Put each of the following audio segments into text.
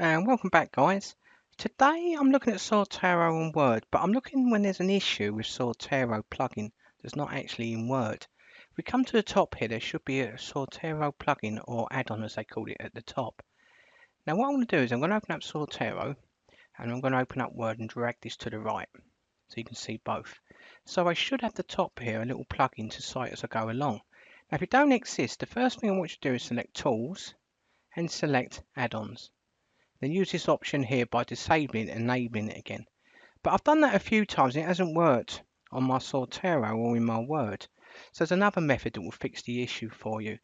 And welcome back, guys. Today I'm looking at Zotero on Word, but I'm looking when there's an issue with Zotero plugin that's not actually in Word. If we come to the top here, there should be a Zotero plugin or add-on as they call it at the top. Now what I'm going to do is I'm going to open up Zotero and I'm going to open up Word and drag this to the right so you can see both. So I should have the top here a little plugin to cite as I go along. Now if it don't exist, the first thing I want you to do is select Tools and select Add-ons. Then use this option here by disabling and enabling it again. But I've done that a few times and it hasn't worked on my Zotero or in my Word. So there's another method that will fix the issue for you.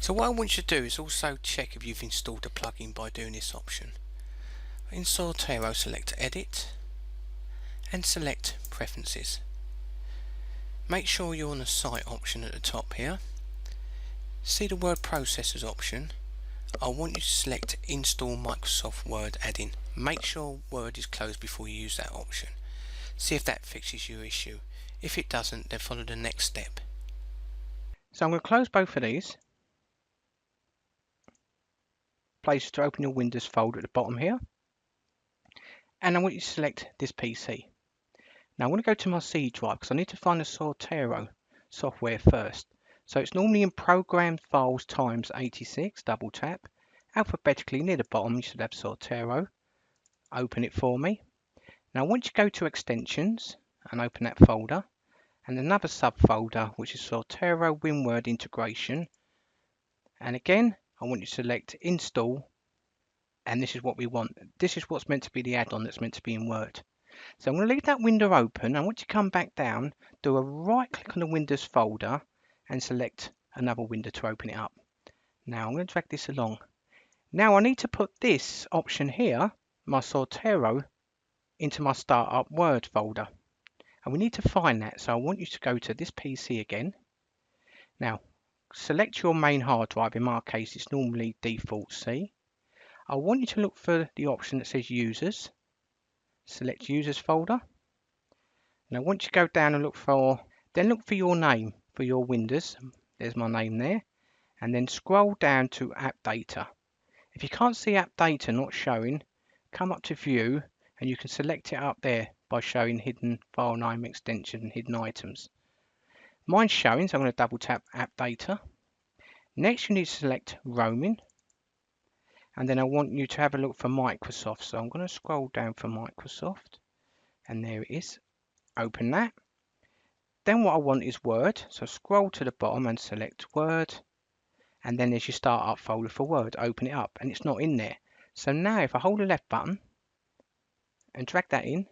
So what I want you to do is also check if you've installed a plugin by doing this option. In Zotero, select Edit and select Preferences. Make sure you're on the Cite option at the top here. See the Word Processors option. I want you to select Install Microsoft Word add-in. Make sure Word is closed before you use that option. See if that fixes your issue. If it doesn't, then follow the next step. So I'm going to close both of these. Place to open your Windows folder at the bottom here. And I want you to select this PC. Now I want to go to my C drive because I need to find the Zotero software first. So it's normally in Programmed Files times 86, double tap. Alphabetically near the bottom you should have Zotero. Open it for me. Now once you go to Extensions and open that folder and another subfolder which is Zotero WinWord Integration, and again I want you to select Install, and this is what we want. This is what's meant to be the add-on that's meant to be in Word. So I'm going to leave that window open, and once you come back down, do a right click on the Windows folder and select another window to open it up. Now I'm going to drag this along. Now I need to put this option here, my Zotero, into my Startup Word folder. And we need to find that, so I want you to go to this PC again. Now select your main hard drive, in my case it's normally default C. I want you to look for the option that says Users. Select Users folder. Now once you go down and look for your name for your Windows. There's my name there. And then scroll down to AppData. If you can't see AppData not showing, come up to View and you can select it up there by showing hidden file name extension and hidden items. Mine's showing, so I'm going to double tap AppData. Next you need to select Roaming. And then I want you to have a look for Microsoft. So I'm going to scroll down for Microsoft. And there it is. Open that. Then what I want is Word. So scroll to the bottom and select Word. And then there's your startup folder for Word. Open it up. And it's not in there. So now if I hold the left button and drag that in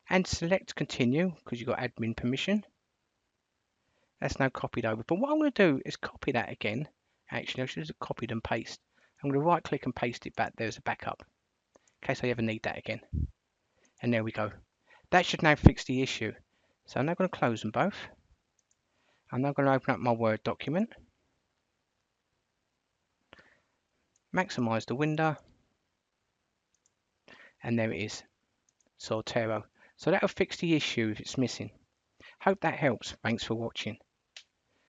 and select Continue because you've got admin permission. That's now copied over. But what I'm going to do is copy that again. Actually, I should have copied and paste. I'm going to right click and paste it back there as a backup in case I ever need that again. And there we go. That should now fix the issue. So I'm now going to close them both. I'm now going to open up my Word document. Maximize the window. And there it is. Zotero. So that'll fix the issue if it's missing. Hope that helps. Thanks for watching.